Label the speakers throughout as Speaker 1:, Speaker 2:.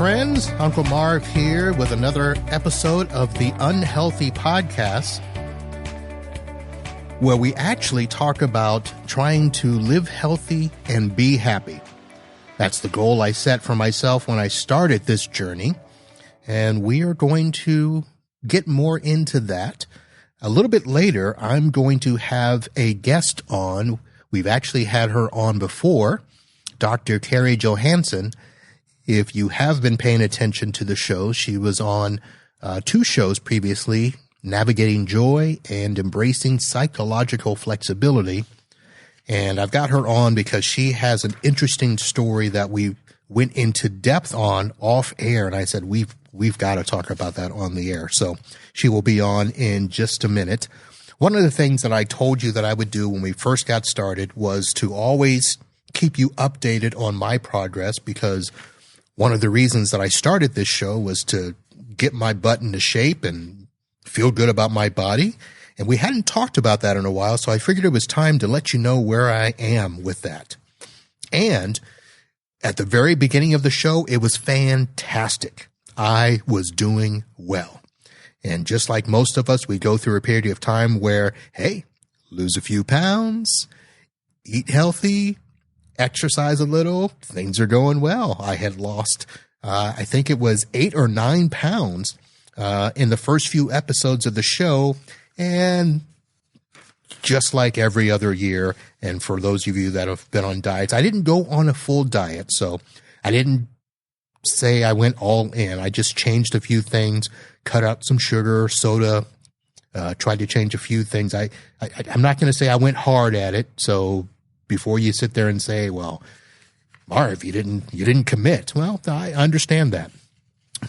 Speaker 1: friends. Uncle Marv here with another episode of the Unhealthy Podcast, where we actually talk about trying to live healthy and be happy. That's the goal I set for myself when I started this journey, and we are going to get more into that. A little bit later, I'm going to have a guest on. We've actually had her on before, Dr. Carrie Johansson. If you have been paying attention to the show, she was on two shows previously, Navigating Joy and Embracing Psychological Flexibility. And I've got her on because she has an interesting story that we went into depth on off air. And I said, we've got to talk about that on the air. So she will be on in just a minute. One of the things that I told you that I would do when we first got started was to always keep you updated on my progress, because one of the reasons that I started this show was to get my butt into shape and feel good about my body. And we hadn't talked about that in a while, so I figured it was time to let you know where I am with that. And at the very beginning of the show, it was fantastic. I was doing well. And just like most of us, we go through a period of time where, hey, lose a few pounds, eat healthy, exercise a little, things are going well. I had lost, I think it was 8 or 9 pounds in the first few episodes of the show. And just like every other year, and for those of you that have been on diets, I didn't go on a full diet. So I didn't say I went all in. I just changed a few things, cut out some sugar, soda, tried to change a few things. I'm not going to say I went hard at it. So before you sit there and say, well, Marv, you didn't commit. Well, I understand that.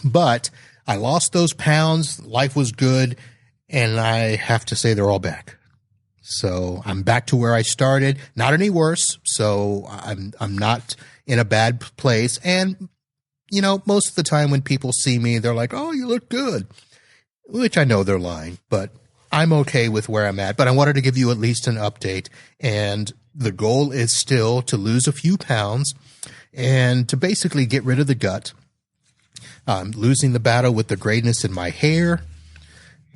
Speaker 1: But I lost those pounds. Life was good. And I have to say they're all back. So I'm back to where I started, not any worse. So I'm not in a bad place. And, you know, most of the time when people see me, they're like, oh, you look good, which I know they're lying, but I'm okay with where I'm at. But I wanted to give you at least an update. And the goal is still to lose a few pounds and to basically get rid of the gut. I'm losing the battle with the grayness in my hair.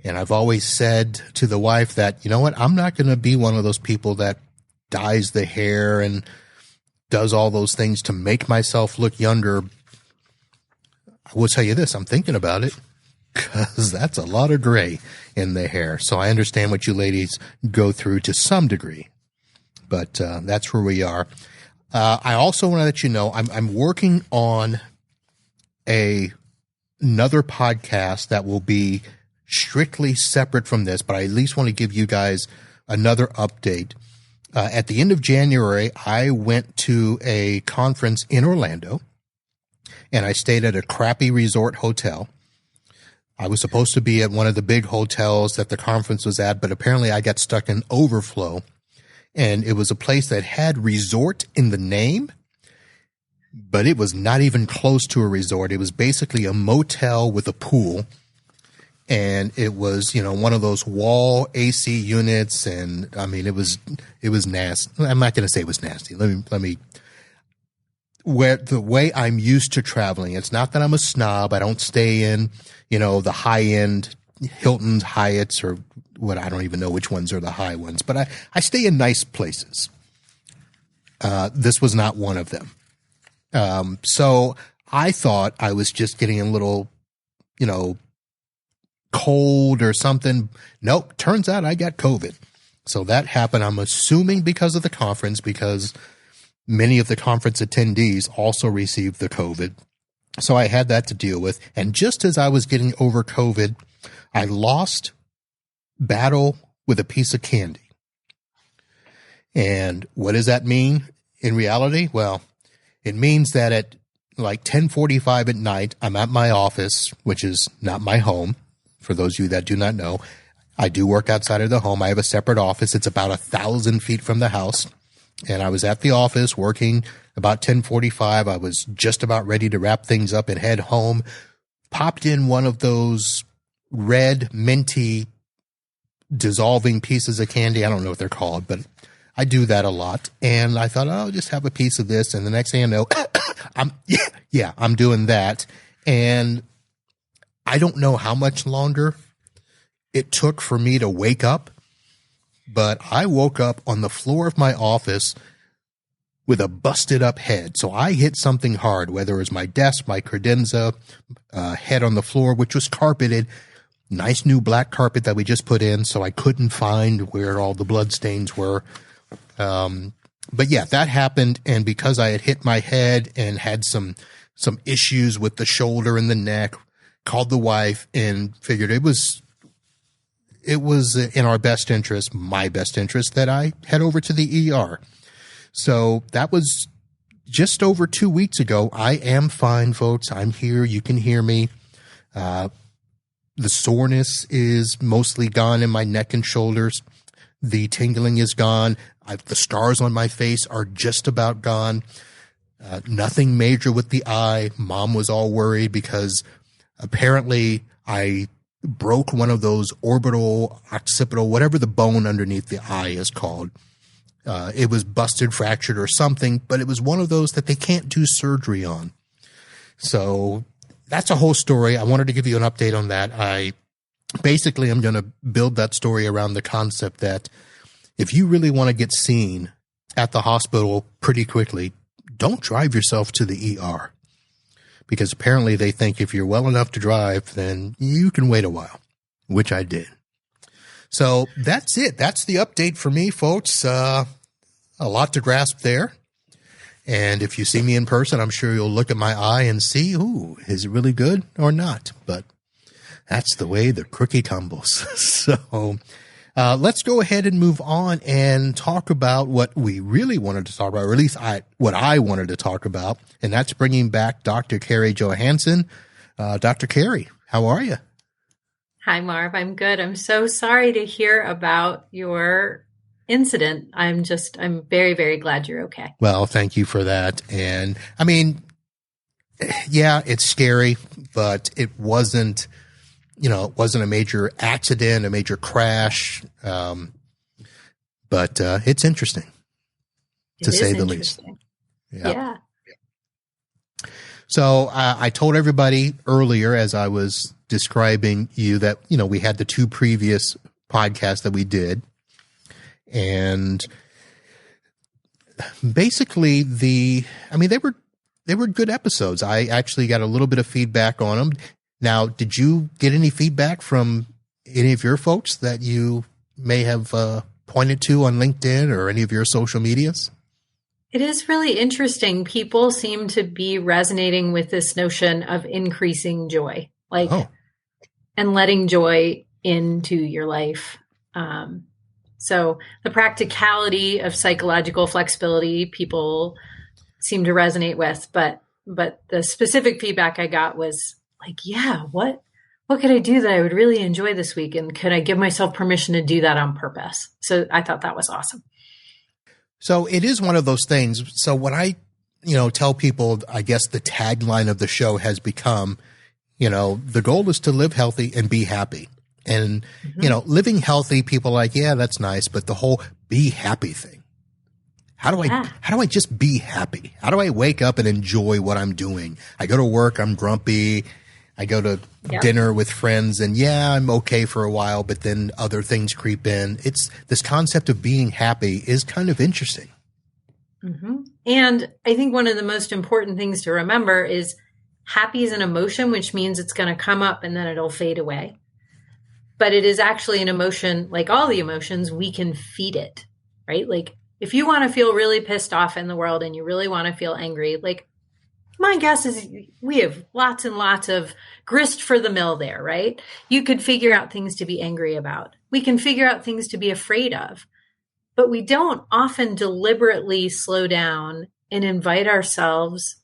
Speaker 1: And I've always said to the wife that, you know what, I'm not going to be one of those people that dyes the hair and does all those things to make myself look younger. I will tell you this, I'm thinking about it, because that's a lot of gray in the hair. So I understand what you ladies go through to some degree. But that's where we are. I also want to let you know I'm working on another podcast that will be strictly separate from this, but I at least want to give you guys another update. At the end of January, I went to a conference in Orlando, and I stayed at a crappy resort hotel. I was supposed to be at one of the big hotels that the conference was at, but apparently I got stuck in overflow. And it was a place that had resort in the name, but it was not even close to a resort. It was basically a motel with a pool. And it was, you know, one of those wall AC units. And I mean, it was nasty. I'm not going to say it was nasty. Let me, where the way I'm used to traveling, it's not that I'm a snob. I don't stay in, you know, the high end Hilton's, Hyatt's, or what, I don't even know which ones are the high ones, but I stay in nice places. This was not one of them. So I thought I was just getting a little, you know, cold or something. Nope. Turns out I got COVID. So that happened, I'm assuming, because of the conference, because many of the conference attendees also received the COVID. So I had that to deal with. And just as I was getting over COVID, I lost battle with a piece of candy. And what does that mean in reality? Well, it means that at like 10:45 at night, I'm at my office, which is not my home. For those of you that do not know, I do work outside of the home. I have a separate office. It's about 1,000 feet from the house. And I was at the office working about 10:45. I was just about ready to wrap things up and head home. Popped in one of those red, minty, dissolving pieces of candy. I don't know what they're called, but I do that a lot. And I thought, oh, I'll just have a piece of this. And the next thing I know, I'm doing that. And I don't know how much longer it took for me to wake up, but I woke up on the floor of my office with a busted up head. So I hit something hard, whether it was my desk, my credenza, head on the floor, which was carpeted, nice new black carpet that we just put in. So I couldn't find where all the blood stains were. But yeah, that happened. And because I had hit my head and had some issues with the shoulder and the neck, called the wife and figured it was in our best interest, my best interest, that I head over to the ER. So that was just over 2 weeks ago. I am fine, folks. I'm here. You can hear me. The soreness is mostly gone in my neck and shoulders. The tingling is gone. The scars on my face are just about gone. Nothing major with the eye. Mom was all worried because apparently I broke one of those orbital, occipital, whatever the bone underneath the eye is called. It was busted, fractured, or something, but it was one of those that they can't do surgery on. So that's a whole story. I wanted to give you an update on that. I'm going to build that story around the concept that if you really want to get seen at the hospital pretty quickly, don't drive yourself to the ER. Because apparently they think if you're well enough to drive, then you can wait a while, which I did. So that's it. That's the update for me, folks. A lot to grasp there. And if you see me in person, I'm sure you'll look at my eye and see, ooh, is it really good or not? But that's the way the cookie tumbles. So let's go ahead and move on and talk about what we really wanted to talk about, or at least what I wanted to talk about, and that's bringing back Dr. Carrie Johansson. Dr. Carrie, how are you?
Speaker 2: Hi, Marv. I'm good. I'm so sorry to hear about your incident. I'm very, very glad you're okay.
Speaker 1: Well, thank you for that. And I mean, yeah, it's scary, but it wasn't a major accident, a major crash. But it's interesting, to say the least.
Speaker 2: Yeah.
Speaker 1: So I told everybody earlier, as I was describing you, that, we had the 2 previous podcasts that we did. And basically they were good episodes. I actually got a little bit of feedback on them. Now, did you get any feedback from any of your folks that you may have pointed to on LinkedIn or any of your social medias?
Speaker 2: It is really interesting. People seem to be resonating with this notion of increasing joy, and letting joy into your life. So the practicality of psychological flexibility, people seem to resonate with, but the specific feedback I got was like, yeah, what could I do that I would really enjoy this week? And could I give myself permission to do that on purpose? So I thought that was awesome.
Speaker 1: So it is one of those things. So when I, tell people, I guess the tagline of the show has become, the goal is to live healthy and be happy. And, living healthy, people are like, yeah, that's nice. But the whole be happy thing. How do I just be happy? How do I wake up and enjoy what I'm doing? I go to work, I'm grumpy. I go to dinner with friends and I'm okay for a while, but then other things creep in. It's this concept of being happy is kind of interesting.
Speaker 2: Mm-hmm. And I think one of the most important things to remember is happy is an emotion, which means it's going to come up and then it'll fade away. But it is actually an emotion, like all the emotions, we can feed it, right? Like if you want to feel really pissed off in the world and you really want to feel angry, like my guess is we have lots and lots of grist for the mill there, right? You could figure out things to be angry about. We can figure out things to be afraid of, but we don't often deliberately slow down and invite ourselves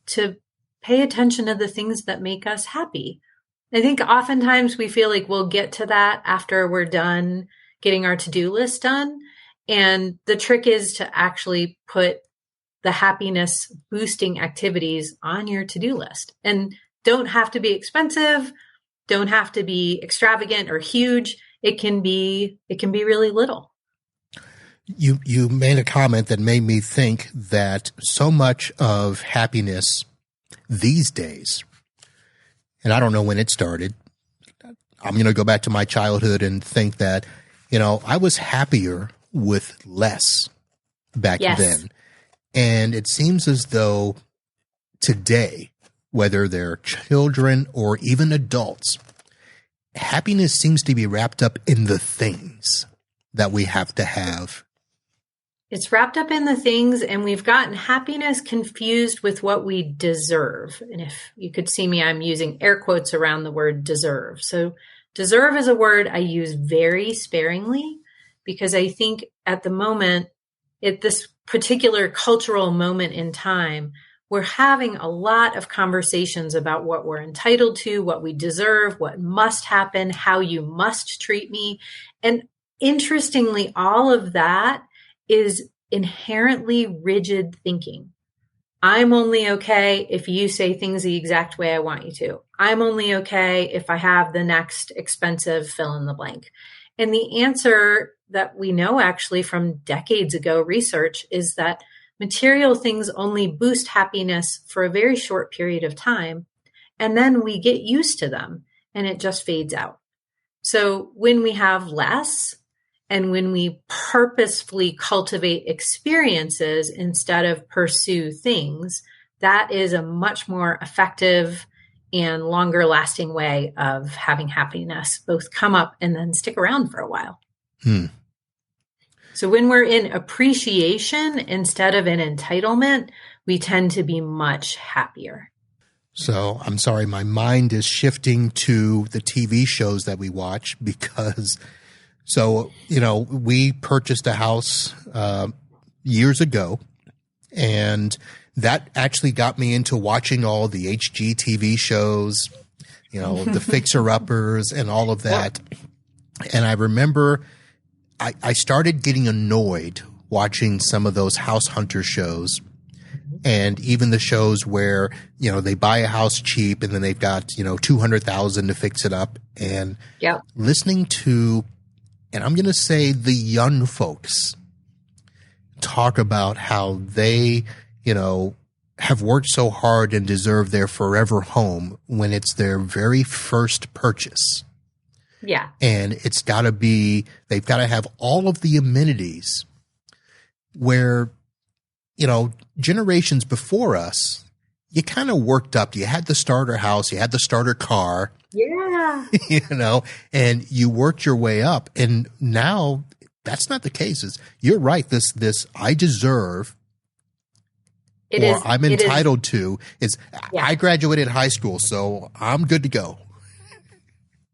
Speaker 2: to pay attention to the things that make us happy. I think oftentimes we feel like we'll get to that after we're done getting our to-do list done. And the trick is to actually put the happiness boosting activities on your to-do list, and don't have to be expensive, don't have to be extravagant or huge. It can be really little.
Speaker 1: You made a comment that made me think that so much of happiness these days and I don't know when it started. I'm going to go back to my childhood and think that, I was happier with less back then. And it seems as though today, whether they're children or even adults, happiness seems to be wrapped up in the things that we have to have.
Speaker 2: It's wrapped up in the things, and we've gotten happiness confused with what we deserve. And if you could see me, I'm using air quotes around the word deserve. So deserve is a word I use very sparingly because I think at the moment, at this particular cultural moment in time, we're having a lot of conversations about what we're entitled to, what we deserve, what must happen, how you must treat me. And interestingly, all of that is inherently rigid thinking. I'm only okay if you say things the exact way I want you to. I'm only okay if I have the next expensive fill in the blank. And the answer that we know actually from decades ago research is that material things only boost happiness for a very short period of time. And then we get used to them and it just fades out. So when we have less, and when we purposefully cultivate experiences instead of pursue things, that is a much more effective and longer lasting way of having happiness both come up and then stick around for a while. So when we're in appreciation instead of in entitlement, we tend to be much happier.
Speaker 1: So I'm sorry, my mind is shifting to the TV shows that we watch because we purchased a house years ago, and that actually got me into watching all the HGTV shows, the fixer-uppers and all of that. And I remember I started getting annoyed watching some of those house hunter shows, and even the shows where, they buy a house cheap and then they've got, $200,000 to fix it up, and listening to, and I'm going to say the young folks talk about how they, have worked so hard and deserve their forever home when it's their very first purchase.
Speaker 2: Yeah.
Speaker 1: And it's got to be, they've got to have all of the amenities where, generations before us, you kind of worked up. You had the starter house, you had the starter car.
Speaker 2: Yeah.
Speaker 1: And you worked your way up. And now that's not the case. You're right. This I deserve I'm entitled to is I graduated high school, so I'm good to go.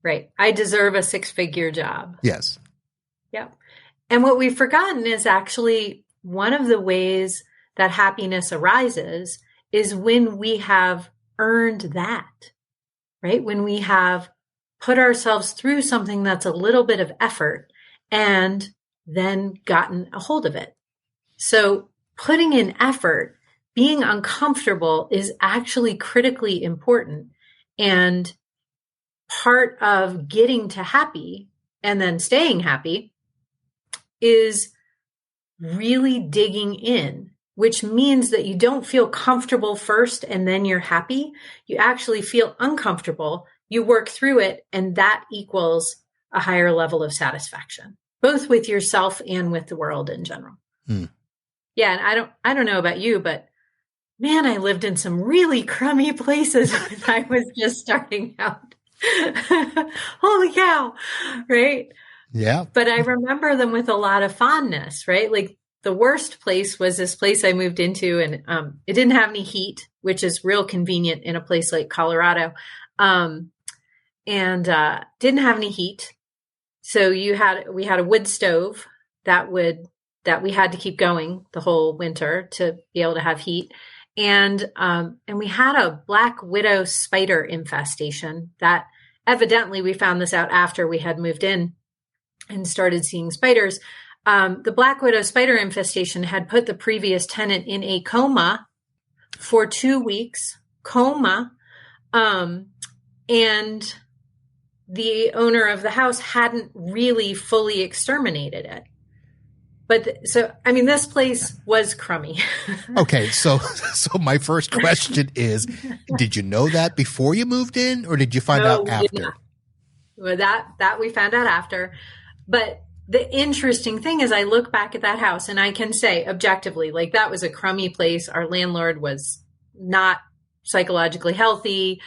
Speaker 2: Right. I deserve a 6-figure job.
Speaker 1: Yes.
Speaker 2: Yep. And what we've forgotten is actually one of the ways that happiness arises is when we have earned that. Right? When we have put ourselves through something that's a little bit of effort and then gotten a hold of it. So putting in effort, being uncomfortable is actually critically important. And part of getting to happy and then staying happy is really digging in, which means that you don't feel comfortable first and then you're happy. You actually feel uncomfortable. You work through it, and that equals a higher level of satisfaction, both with yourself and with the world in general. Yeah. And I don't know about you, but man, I lived in some really crummy places when I was just starting out. Holy cow. Right.
Speaker 1: Yeah.
Speaker 2: But I remember them with a lot of fondness, right? Like the worst place was this place I moved into, and it didn't have any heat, which is real convenient in a place like Colorado. And didn't have any heat. So we had a wood stove that we had to keep going the whole winter to be able to have heat. And we had a black widow spider infestation that evidently we found this out after we had moved in and started seeing spiders. The black widow spider infestation had put the previous tenant in a coma for 2 weeks, and the owner of the house hadn't really fully exterminated it. this place was crummy.
Speaker 1: Okay. So my first question is, did you know that before you moved in, or did you find out after?
Speaker 2: Well, that we found out after. But the interesting thing is I look back at that house and I can say objectively, like, that was a crummy place. Our landlord was not psychologically healthy.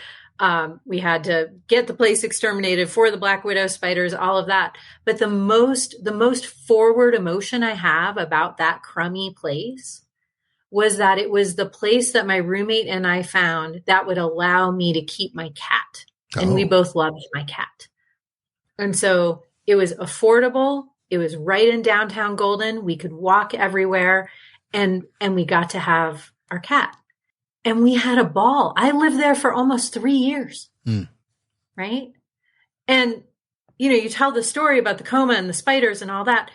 Speaker 2: We had to get the place exterminated for the black widow spiders, all of that. But the most forward emotion I have about that crummy place was that it was the place that my roommate and I found that would allow me to keep my cat. And we both loved my cat. And so it was affordable. It was right in downtown Golden. We could walk everywhere, and we got to have our cat. And we had a ball. I lived there for almost 3 years. Right? And, you tell the story about the coma and the spiders and all that.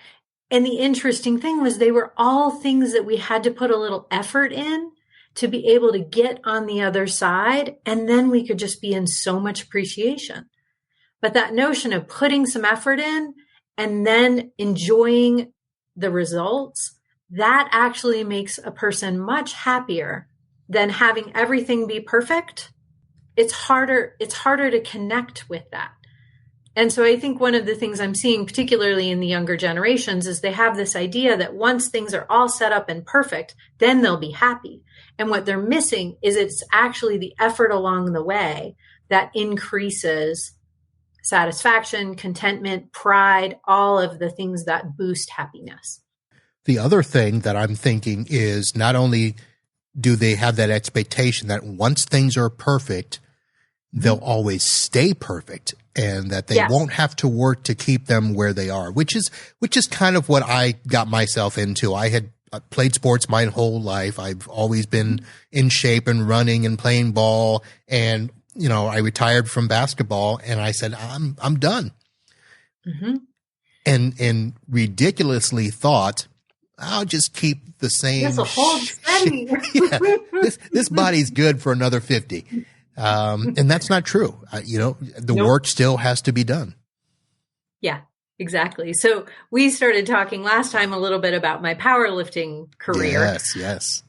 Speaker 2: And the interesting thing was they were all things that we had to put a little effort in to be able to get on the other side. And then we could just be in so much appreciation. But that notion of putting some effort in and then enjoying the results, that actually makes a person much happier than having everything be perfect. It's harder to connect with that. And so I think one of the things I'm seeing, particularly in the younger generations, is they have this idea that once things are all set up and perfect, then they'll be happy. And what they're missing is it's actually the effort along the way that increases satisfaction, contentment, pride, all of the things that boost happiness.
Speaker 1: The other thing that I'm thinking is, not only do they have that expectation that once things are perfect, they'll always stay perfect, and that they won't have to work to keep them where they are, which is kind of what I got myself into. I had played sports my whole life. I've always been in shape and running and playing ball, and I retired from basketball, and I said, I'm done. And ridiculously thought, I'll just keep the same.
Speaker 2: That's a whole study.
Speaker 1: This body's good for another 50. And that's not true. The work still has to be done.
Speaker 2: Yeah, exactly. So we started talking last time a little bit about my powerlifting career.
Speaker 1: Yes.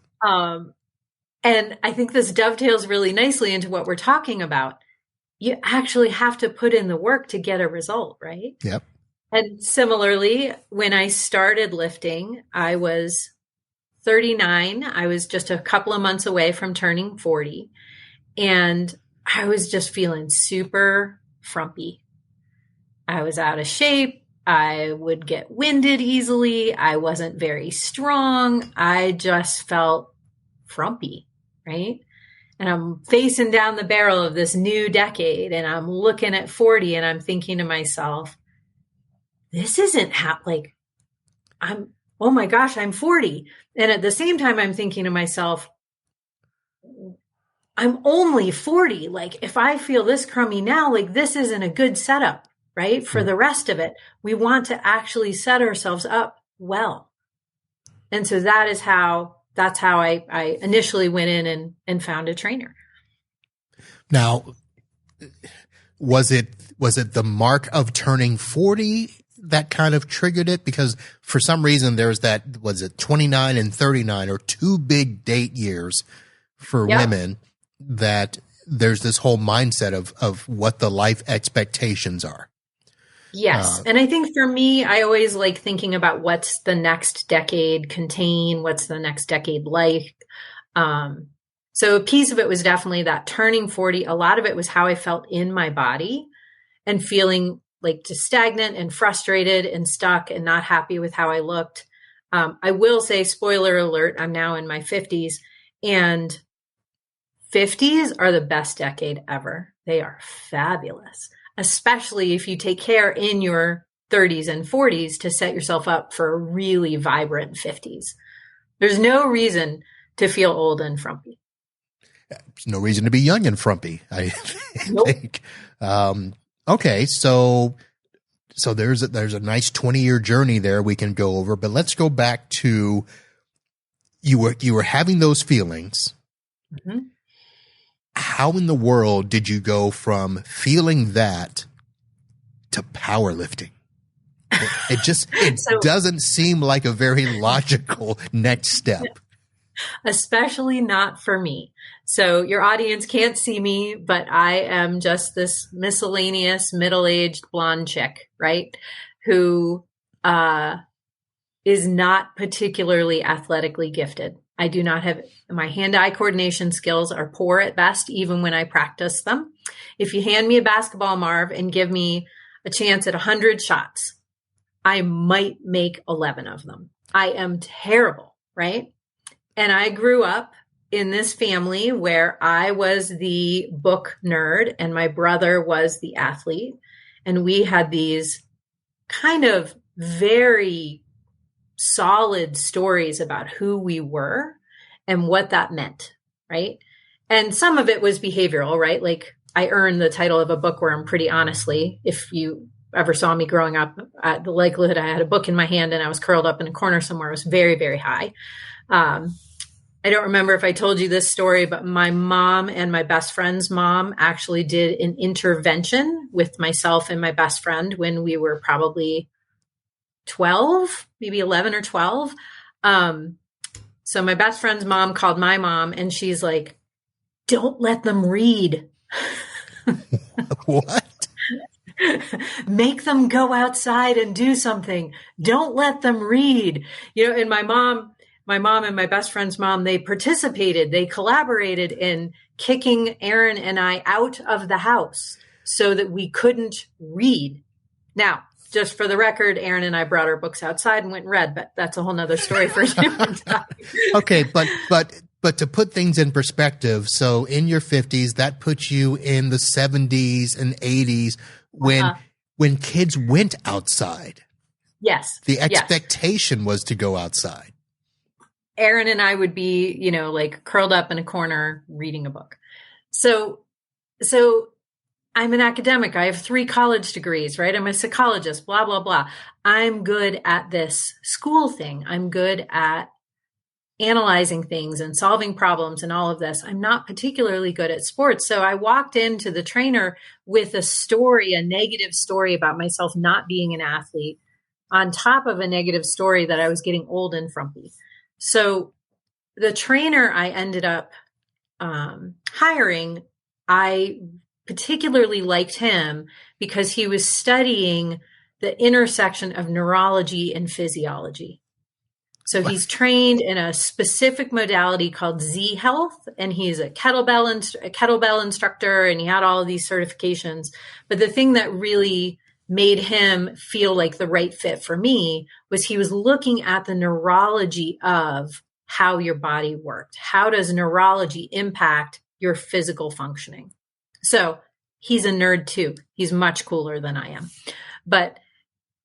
Speaker 2: And I think this dovetails really nicely into what we're talking about. You actually have to put in the work to get a result, right?
Speaker 1: Yep.
Speaker 2: And similarly, when I started lifting, I was 39. I was just a couple of months away from turning 40. And I was just feeling super frumpy. I was out of shape. I would get winded easily. I wasn't very strong. I just felt frumpy, right? And I'm facing down the barrel of this new decade, and I'm looking at 40, and I'm thinking to myself, this isn't oh my gosh, I'm 40. And at the same time, I'm thinking to myself, I'm only 40. Like, if I feel this crummy now, like, this isn't a good setup, right? For the rest of it, we want to actually set ourselves up well. And so that's how I initially went in and found a trainer.
Speaker 1: Now, was it the mark of turning 40 that kind of triggered it? Because for some reason there's that, was it 29 and 39 or two big date years for women, that there's this whole mindset of what the life expectations are.
Speaker 2: Yes. And I think for me, I always like thinking about what's the next decade contain, what's the next decade like. So a piece of it was definitely that turning 40. A lot of it was how I felt in my body and feeling like just stagnant and frustrated and stuck and not happy with how I looked. I will say, spoiler alert, I'm now in my 50s, and 50s are the best decade ever. They are fabulous, especially if you take care in your 30s and 40s to set yourself up for a really vibrant 50s. There's no reason to feel old and frumpy.
Speaker 1: There's no reason to be young and frumpy, I think. Okay, so there's a nice 20-year journey there we can go over, but let's go back to you were having those feelings. Mm-hmm. How in the world did you go from feeling that to powerlifting? It doesn't seem like a very logical next step.
Speaker 2: Especially not for me. So your audience can't see me, but I am just this miscellaneous middle-aged blonde chick, right? Who is not particularly athletically gifted. I do not have, my hand-eye coordination skills are poor at best, even when I practice them. If you hand me a basketball, Marv, and give me a chance at 100 shots, I might make 11 of them. I am terrible, right? And I grew up in this family where I was the book nerd and my brother was the athlete. And we had these kind of very solid stories about who we were and what that meant, right? And some of it was behavioral, right? Like I earned the title of a bookworm pretty honestly. If you ever saw me growing up, the likelihood I had a book in my hand and I was curled up in a corner somewhere was very, very high. I don't remember if I told you this story, but my mom and my best friend's mom actually did an intervention with myself and my best friend when we were probably 12, maybe 11 or 12. So my best friend's mom called my mom and she's like, don't let them read.
Speaker 1: What?
Speaker 2: Make them go outside and do something. Don't let them read. And my mom and my best friend's mom, they participated, they collaborated in kicking Aaron and I out of the house so that we couldn't read. Now, just for the record, Aaron and I brought our books outside and went and read, but that's a whole nother story for a different time.
Speaker 1: Okay, but to put things in perspective, so in your 50s, that puts you in the 70s and 80s when kids went outside.
Speaker 2: Yes.
Speaker 1: The expectation was to go outside.
Speaker 2: Aaron and I would be, like curled up in a corner reading a book. So I'm an academic. I have 3 college degrees, right? I'm a psychologist, blah, blah, blah. I'm good at this school thing. I'm good at analyzing things and solving problems and all of this. I'm not particularly good at sports. So I walked into the trainer with a negative story about myself not being an athlete on top of a negative story that I was getting old and frumpy. So the trainer I ended up hiring, I particularly liked him because he was studying the intersection of neurology and physiology. So he's trained in a specific modality called Z Health, and he's a kettlebell instructor, and he had all of these certifications. But the thing that really made him feel like the right fit for me was he was looking at the neurology of how your body worked. How does neurology impact your physical functioning? So he's a nerd too. He's much cooler than I am. But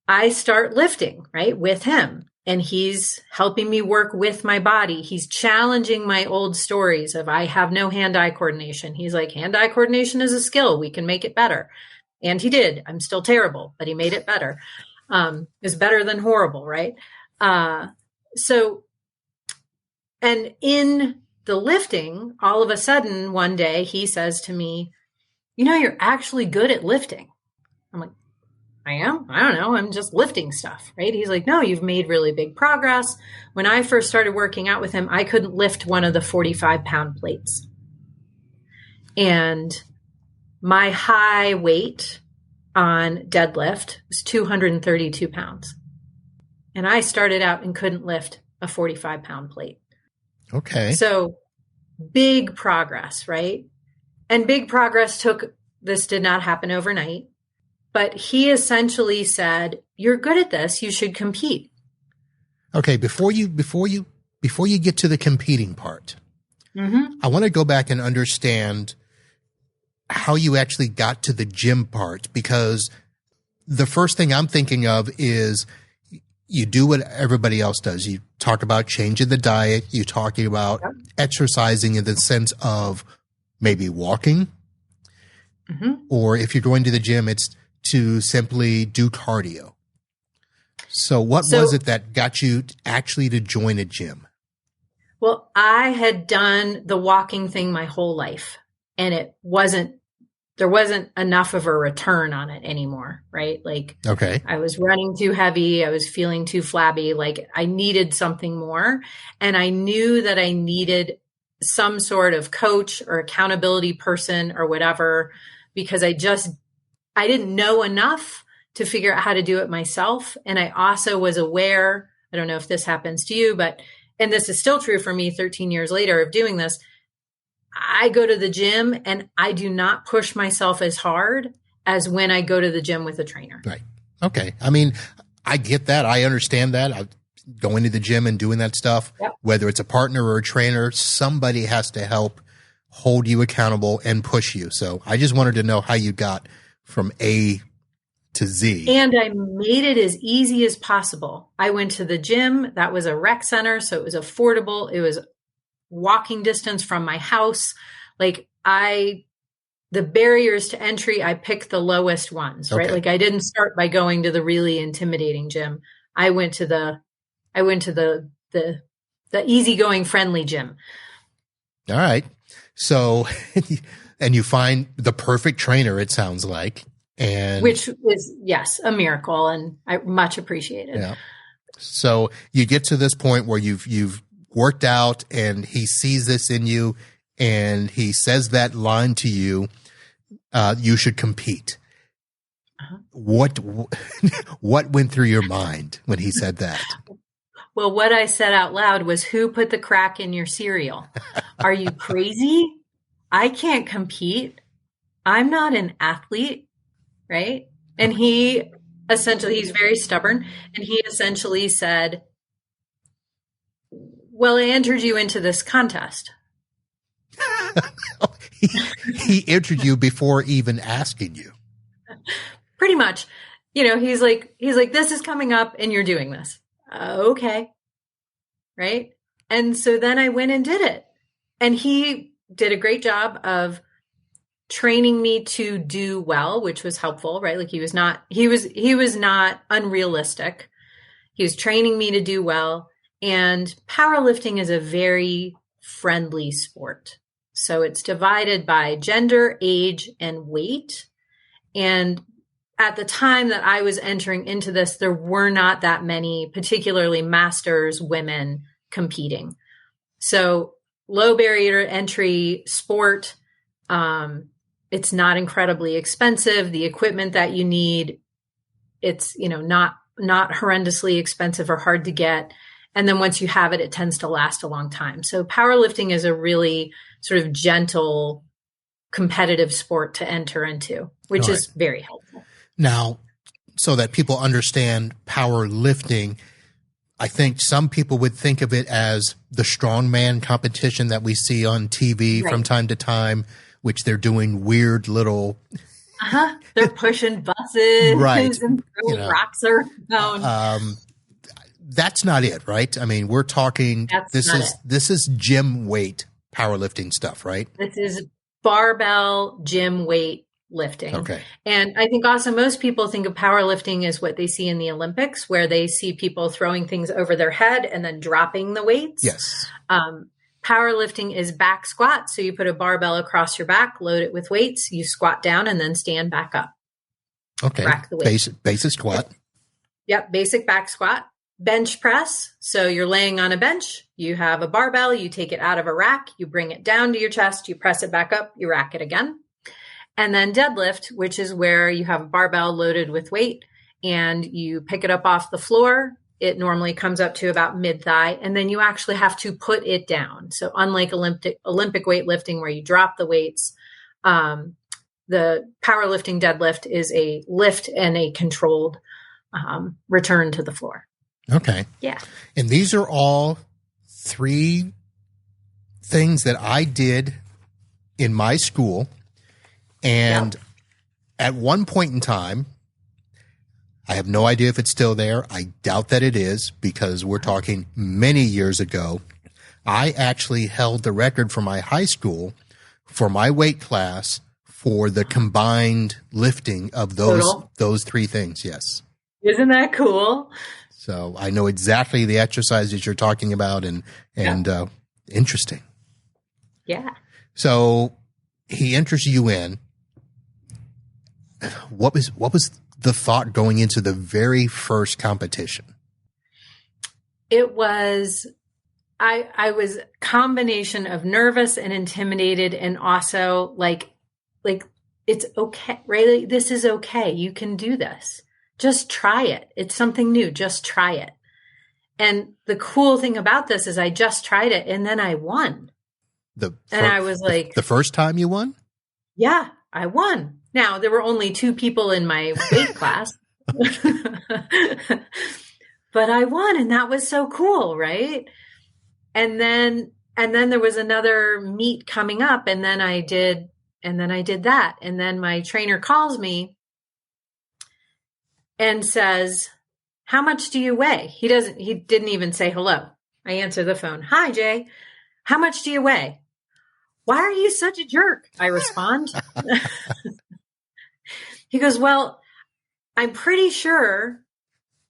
Speaker 2: I start lifting, right, with him. And he's helping me work with my body. He's challenging my old stories of I have no hand-eye coordination. He's like, hand-eye coordination is a skill. We can make it better. And he did. I'm still terrible, but he made it better. It's better than horrible, right? And in the lifting, all of a sudden, one day he says to me, you're actually good at lifting. I'm like, I am? I don't know. I'm just lifting stuff, right? He's like, no, you've made really big progress. When I first started working out with him, I couldn't lift one of the 45-pound plates. And my high weight on deadlift was 232 pounds. And I started out and couldn't lift a 45-pound plate.
Speaker 1: Okay.
Speaker 2: So big progress, right? And big progress this did not happen overnight. But he essentially said, you're good at this. You should compete.
Speaker 1: Okay. Before you get to the competing part, I want to go back and understand how you actually got to the gym part, because the first thing I'm thinking of is you do what everybody else does. You talk about changing the diet. You're talking about exercising in the sense of maybe walking, or if you're going to the gym, it's to simply do cardio. So what was it that got you actually to join a gym?
Speaker 2: Well, I had done the walking thing my whole life, and it wasn't there wasn't enough of a return on it anymore, right? Like,
Speaker 1: Okay.
Speaker 2: I was running too heavy. I was feeling too flabby. Like, I needed something more. And I knew that I needed some sort of coach or accountability person or whatever, because I didn't know enough to figure out how to do it myself. And I also was aware, I don't know if this happens to you, and this is still true for me 13 years later of doing this, I go to the gym and I do not push myself as hard as when I go to the gym with a trainer.
Speaker 1: Right. Okay. I mean, I get that. I understand that. Going to the gym and doing that stuff,
Speaker 2: yep.
Speaker 1: Whether it's a partner or a trainer, somebody has to help hold you accountable and push you. So I just wanted to know how you got from A to Z.
Speaker 2: And I made it as easy as possible. I went to the gym. That was a rec center, so it was affordable. It was walking distance from my house. Like, the barriers to entry, I picked the lowest ones, right?
Speaker 1: Okay.
Speaker 2: Like, I didn't start by going to the really intimidating gym. I went to the easygoing, friendly gym.
Speaker 1: All right. So, and you find the perfect trainer, it sounds like, and
Speaker 2: which is, yes, a miracle, and I much appreciate it.
Speaker 1: Yeah. So you get to this point where you've worked out, and he sees this in you, and he says that line to you, you should compete.
Speaker 2: Uh-huh.
Speaker 1: What went through your mind when he said that?
Speaker 2: Well, what I said out loud was, who put the crack in your cereal? Are you crazy? I can't compete. I'm not an athlete, right? And he essentially, he's very stubborn, and he essentially said, well, I entered you into this contest.
Speaker 1: he entered you before even asking you.
Speaker 2: Pretty much. He's like, this is coming up and you're doing this. Okay. Right. And so then I went and did it. And he did a great job of training me to do well, which was helpful, right? Like, he was not unrealistic. He was training me to do well. And powerlifting is a very friendly sport. So it's divided by gender, age, and weight. And at the time that I was entering into this, there were not that many, particularly masters women, competing. So low barrier to entry sport. It's not incredibly expensive. The equipment that you need, it's, not horrendously expensive or hard to get. And then once you have it, it tends to last a long time. So powerlifting is a really sort of gentle, competitive sport to enter into, which is very helpful.
Speaker 1: Now, so that people understand powerlifting, I think some people would think of it as the strongman competition that we see on TV from time to time, which they're doing weird little...
Speaker 2: They're pushing buses
Speaker 1: right.
Speaker 2: and throwing rocks around.
Speaker 1: That's not it, right? I mean, we're talking, this is gym weight powerlifting stuff, right?
Speaker 2: This is barbell gym weight lifting.
Speaker 1: Okay.
Speaker 2: And I think also most people think of powerlifting as what they see in the Olympics, where they see people throwing things over their head and then dropping the weights.
Speaker 1: Yes.
Speaker 2: Powerlifting is back squat. So you put a barbell across your back, load it with weights, you squat down and then stand back up.
Speaker 1: Okay.
Speaker 2: Rack the weight.
Speaker 1: Basic squat.
Speaker 2: Yep. Basic back squat. Bench press. So you're laying on a bench, you have a barbell, you take it out of a rack, you bring it down to your chest, you press it back up, you rack it again. And then deadlift, which is where you have a barbell loaded with weight and you pick it up off the floor. It normally comes up to about mid-thigh, and then you actually have to put it down. So unlike Olympic weightlifting where you drop the weights, the powerlifting deadlift is a lift and a controlled return to the floor.
Speaker 1: Okay.
Speaker 2: Yeah.
Speaker 1: And these are all 3 things that I did in my school. And at one point in time, I have no idea if it's still there. I doubt that it is, because we're talking many years ago. I actually held the record for my high school for my weight class for the combined lifting of those 3 things. Yes.
Speaker 2: Isn't that cool?
Speaker 1: So I know exactly the exercises you're talking about, and interesting.
Speaker 2: Yeah.
Speaker 1: So he enters you in, what was the thought going into the very first competition?
Speaker 2: It was, I was a combination of nervous and intimidated, and also like it's okay, right? Like, this is okay. You can do this. Just try it. It's something new. Just try it. And the cool thing about this is I just tried it and then I won. I was like,
Speaker 1: the first time you won?
Speaker 2: Yeah, I won. Now there were only 2 people in my weight class, but I won, and that was so cool. Right. And then there was another meet coming up, and then I did that. And then my trainer calls me and says, "How much do you weigh?" He didn't even say hello. I answer the phone. "Hi, Jay. How much do you weigh?" "Why are you such a jerk?" I respond. He goes, "Well, I'm pretty sure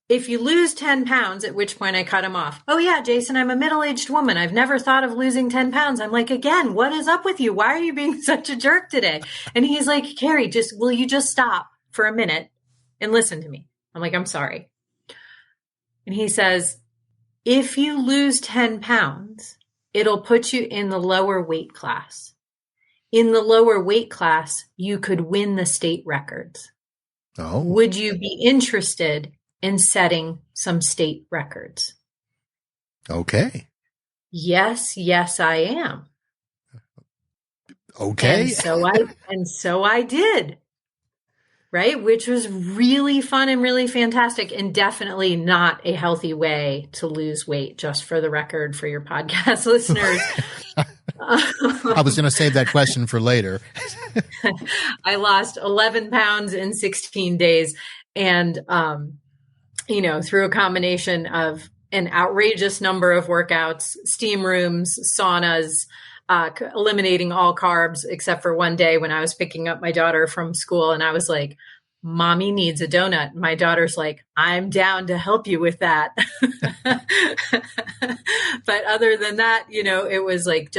Speaker 2: if you lose 10 pounds," at which point I cut him off. "Oh yeah, Jason, I'm a middle-aged woman. I've never thought of losing 10 pounds. I'm like, again, what is up with you? Why are you being such a jerk today? And he's like, "Carrie, will you just stop for a minute and listen to me?" I'm like, "I'm sorry." And he says, "If you lose 10 pounds, it'll put you in the lower weight class. In the lower weight class, you could win the state records.
Speaker 1: Oh.
Speaker 2: Would you be interested in setting some state records?"
Speaker 1: Okay.
Speaker 2: Yes, I am.
Speaker 1: Okay.
Speaker 2: And so I did. Right? Which was really fun and really fantastic, and definitely not a healthy way to lose weight, just for the record, for your podcast listeners.
Speaker 1: I was going to save that question for later.
Speaker 2: I lost 11 pounds in 16 days. And, through a combination of an outrageous number of workouts, steam rooms, saunas, eliminating all carbs, except for one day when I was picking up my daughter from school and I was like, "Mommy needs a donut." My daughter's like, "I'm down to help you with that." But other than that, it was like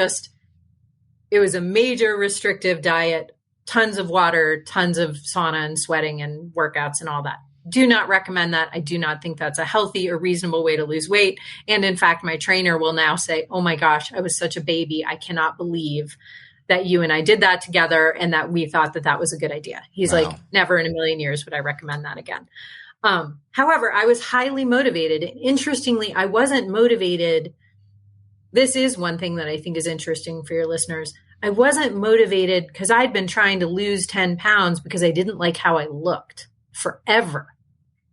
Speaker 2: it was a major restrictive diet, tons of water, tons of sauna and sweating and workouts and all that. Do not recommend that. I do not think that's a healthy or reasonable way to lose weight. And in fact, my trainer will now say, "Oh my gosh, I was such a baby. I cannot believe that you and I did that together and that we thought that that was a good idea." He's
Speaker 1: Wow.
Speaker 2: like, "Never in a million years would I recommend that again." However, I was highly motivated. Interestingly, I wasn't motivated. This is one thing that I think is interesting for your listeners. I wasn't motivated because I'd been trying to lose 10 pounds because I didn't like how I looked forever.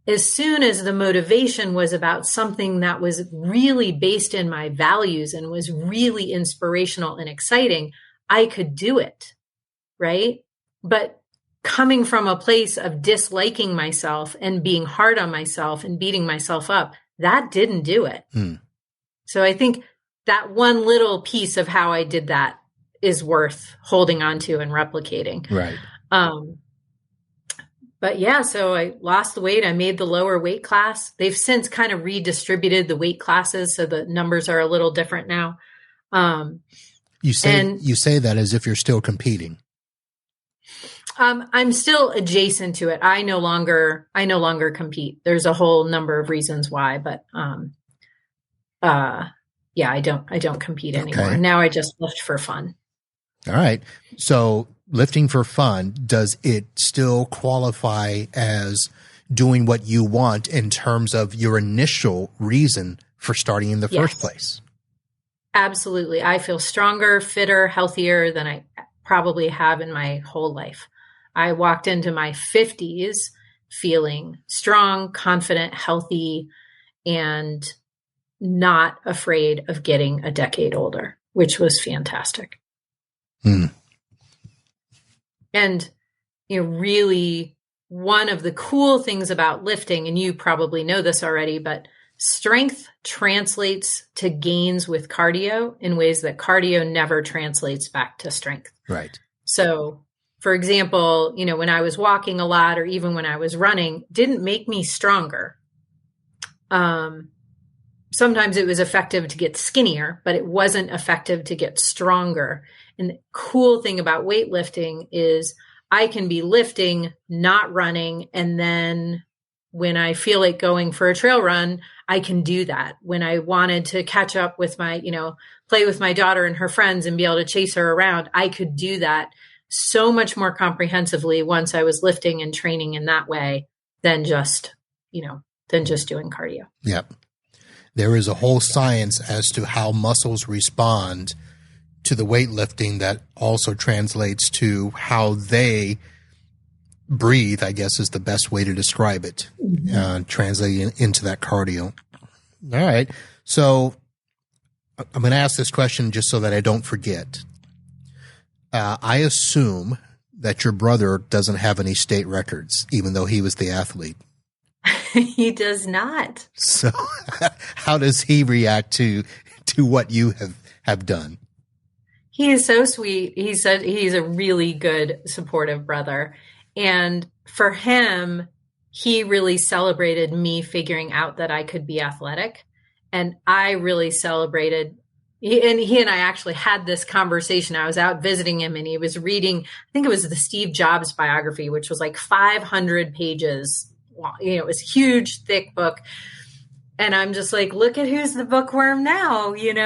Speaker 2: As soon as the motivation was about something that was really based in my values and was really inspirational and exciting, I could do it, right? But coming from a place of disliking myself and being hard on myself and beating myself up, that didn't do it. So I think that one little piece of how I did that is worth holding on to and replicating.
Speaker 1: Right.
Speaker 2: But yeah, so I lost the weight. I made the lower weight class. They've since kind of redistributed the weight classes, so the numbers are a little different now.
Speaker 1: You say that as if you're still competing.
Speaker 2: I'm still adjacent to it. I no longer compete. There's a whole number of reasons why, but I don't compete anymore.
Speaker 1: Okay.
Speaker 2: Now I just lift for fun.
Speaker 1: All right. So lifting for fun, does it still qualify as doing what you want in terms of your initial reason for starting in the first place?
Speaker 2: Absolutely. I feel stronger, fitter, healthier than I probably have in my whole life. I walked into my 50s feeling strong, confident, healthy, and not afraid of getting a decade older, which was fantastic. And, really one of the cool things about lifting, and you probably know this already, but strength translates to gains with cardio in ways that cardio never translates back to strength.
Speaker 1: Right.
Speaker 2: So, for example, when I was walking a lot or even when I was running, didn't make me stronger. Sometimes it was effective to get skinnier, but it wasn't effective to get stronger. And the cool thing about weightlifting is I can be lifting, not running. And then when I feel like going for a trail run, I can do that. When I wanted to catch up with my, play with my daughter and her friends and be able to chase her around, I could do that so much more comprehensively once I was lifting and training in that way than just doing cardio.
Speaker 1: Yep. There is a whole science as to how muscles respond to the weightlifting that also translates to how they breathe, I guess is the best way to describe it, translating into that cardio. All right. So I'm going to ask this question just so that I don't forget. I assume that your brother doesn't have any state records, even though he was the athlete.
Speaker 2: He does not.
Speaker 1: So how does he react to what you have done?
Speaker 2: He is so sweet. He said he's a really good, supportive brother. And for him, he really celebrated me figuring out that I could be athletic. And I really celebrated, he and I actually had this conversation. I was out visiting him and he was reading, I think it was the Steve Jobs biography, which was like 500 pages. It was a huge, thick book. And I'm just like, look at who's the bookworm now, and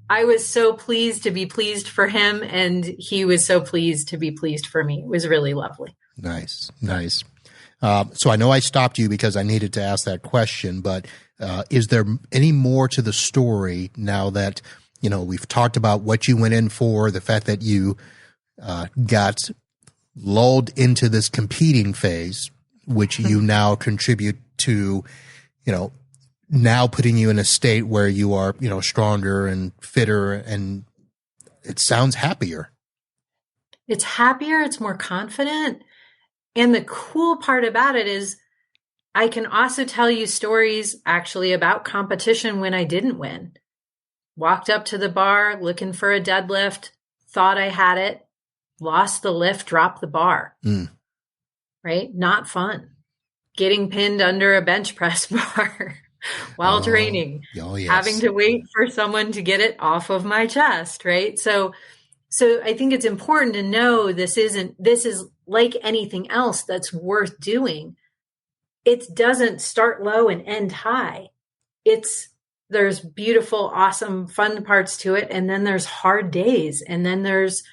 Speaker 2: I was so pleased to be pleased for him. And he was so pleased to be pleased for me. It was really lovely.
Speaker 1: Nice. So I know I stopped you because I needed to ask that question, but is there any more to the story now that, we've talked about what you went in for, the fact that you got lulled into this competing phase, which you now contribute to, now putting you in a state where you are, stronger and fitter, and it sounds happier.
Speaker 2: It's happier. It's more confident. And the cool part about it is I can also tell you stories actually about competition when I didn't win. Walked up to the bar looking for a deadlift, thought I had it, lost the lift, dropped the bar. Right? Not fun. Getting pinned under a bench press bar while training. Oh, yes. Having to wait for someone to get it off of my chest, right? So I think it's important to know this is like anything else that's worth doing. It doesn't start low and end high. There's beautiful, awesome, fun parts to it. And then there's hard days, and then there's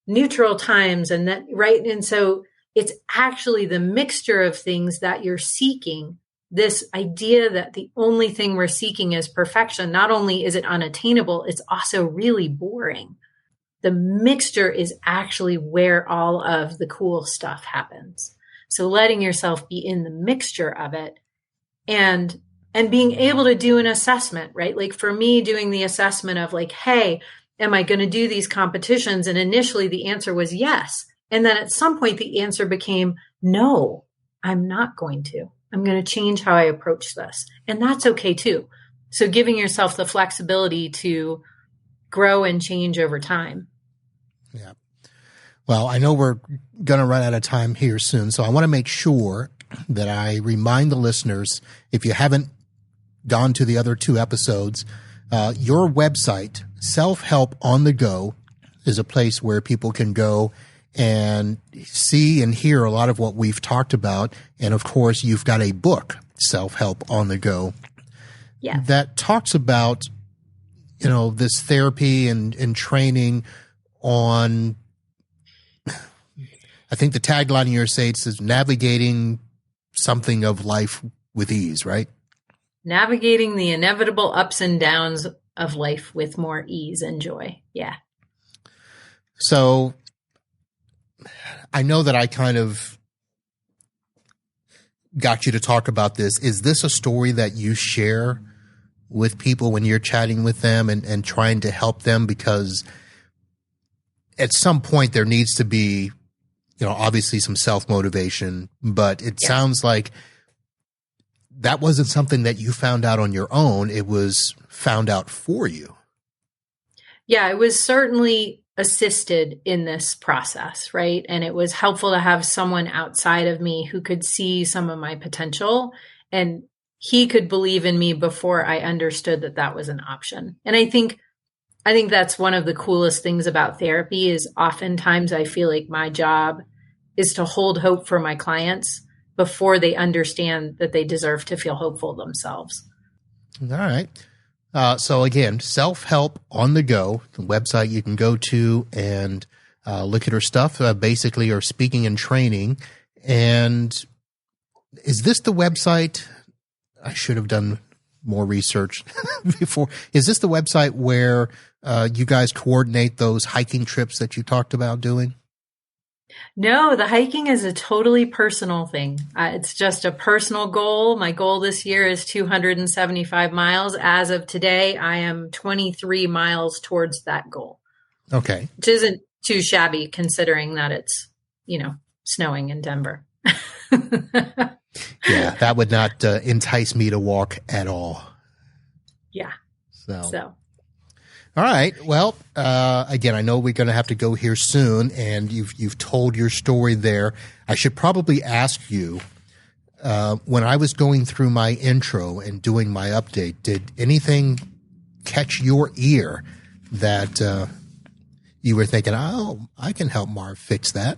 Speaker 2: neutral times, and that, right? And so it's actually the mixture of things that you're seeking. This idea that the only thing we're seeking is perfection. Not only is it unattainable, it's also really boring. The mixture is actually where all of the cool stuff happens. So letting yourself be in the mixture of it and being able to do an assessment, right? Like for me, doing the assessment of like, hey, am I going to do these competitions? And initially the answer was yes. And then at some point the answer became, no, I'm not going to. I'm going to change how I approach this. And that's okay too. So giving yourself the flexibility to grow and change over time.
Speaker 1: Yeah. Well, I know we're going to run out of time here soon, so I want to make sure that I remind the listeners, if you haven't gone to the other 2 episodes, your website, Self-Help on the Go, is a place where people can go and see and hear a lot of what we've talked about. And of course, you've got a book, Self-Help on the Go, that talks about, this therapy and training on, I think the tagline in your site is navigating something of life with ease, right?
Speaker 2: Navigating the inevitable ups and downs of life with more ease and joy. Yeah.
Speaker 1: So I know that I kind of got you to talk about this. Is this a story that you share with people when you're chatting with them and trying to help them? Because at some point there needs to be, obviously some self-motivation, but it sounds like that wasn't something that you found out on your own. It was found out for you.
Speaker 2: Yeah, it was certainly assisted in this process, right? And it was helpful to have someone outside of me who could see some of my potential, and he could believe in me before I understood that that was an option. And I think I think that's one of the coolest things about therapy is oftentimes I feel like my job is to hold hope for my clients before they understand that they deserve to feel hopeful themselves.
Speaker 1: All right. So again, Self-Help on the Go, the website you can go to and look at her stuff, basically her speaking and training. And is this the website? I should have done more research before. Is this the website where you guys coordinate those hiking trips that you talked about doing?
Speaker 2: No, the hiking is a totally personal thing. It's just a personal goal. My goal this year is 275 miles. As of today, I am 23 miles towards that goal.
Speaker 1: Okay.
Speaker 2: Which isn't too shabby considering that it's, snowing in Denver.
Speaker 1: Yeah, that would not entice me to walk at all.
Speaker 2: Yeah. So.
Speaker 1: All right. Well, again, I know we're going to have to go here soon, and you've told your story there. I should probably ask you, when I was going through my intro and doing my update, did anything catch your ear that you were thinking, oh, I can help Marv fix that?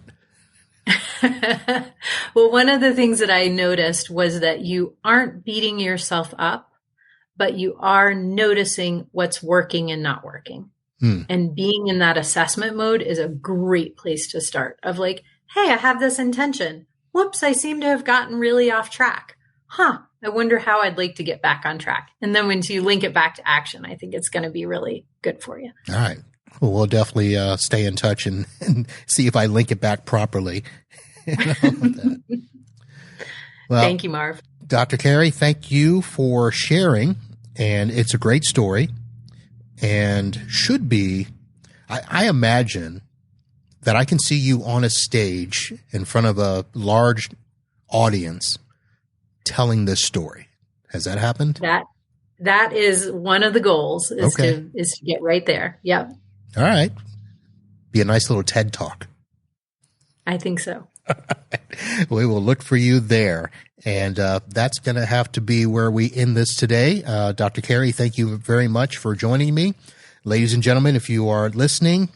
Speaker 2: Well, one of the things that I noticed was that you aren't beating yourself up, but you are noticing what's working and not working. And being in that assessment mode is a great place to start of like, hey, I have this intention. Whoops, I seem to have gotten really off track. I wonder how I'd like to get back on track. And then once you link it back to action, I think it's going to be really good for you.
Speaker 1: All right. Well, we'll definitely stay in touch and see if I link it back properly. Well,
Speaker 2: thank you, Marv.
Speaker 1: Dr. Carrie, thank you for sharing. And it's a great story and should be, I imagine that I can see you on a stage in front of a large audience telling this story. Has that happened?
Speaker 2: That is one of the goals is to get right there. Yep.
Speaker 1: All right. Be a nice little TED Talk.
Speaker 2: I think so.
Speaker 1: We will look for you there. And that's going to have to be where we end this today. Dr. Carrie, thank you very much for joining me. Ladies and gentlemen, if you are listening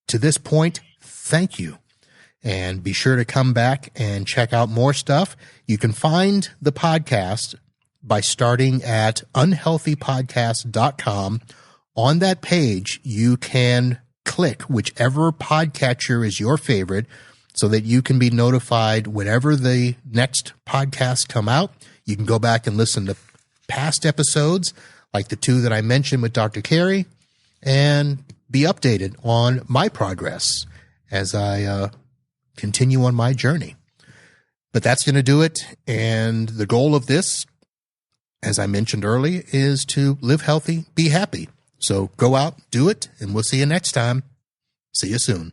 Speaker 1: to this point, thank you. And be sure to come back and check out more stuff. You can find the podcast by starting at unhealthypodcast.com. On that page, you can click whichever podcatcher is your favorite so that you can be notified whenever the next podcasts come out. You can go back and listen to past episodes like the two that I mentioned with Dr. Carrie and be updated on my progress as I continue on my journey. But that's going to do it. And the goal of this, as I mentioned earlier, is to live healthy, be happy. So go out, do it, and we'll see you next time. See you soon.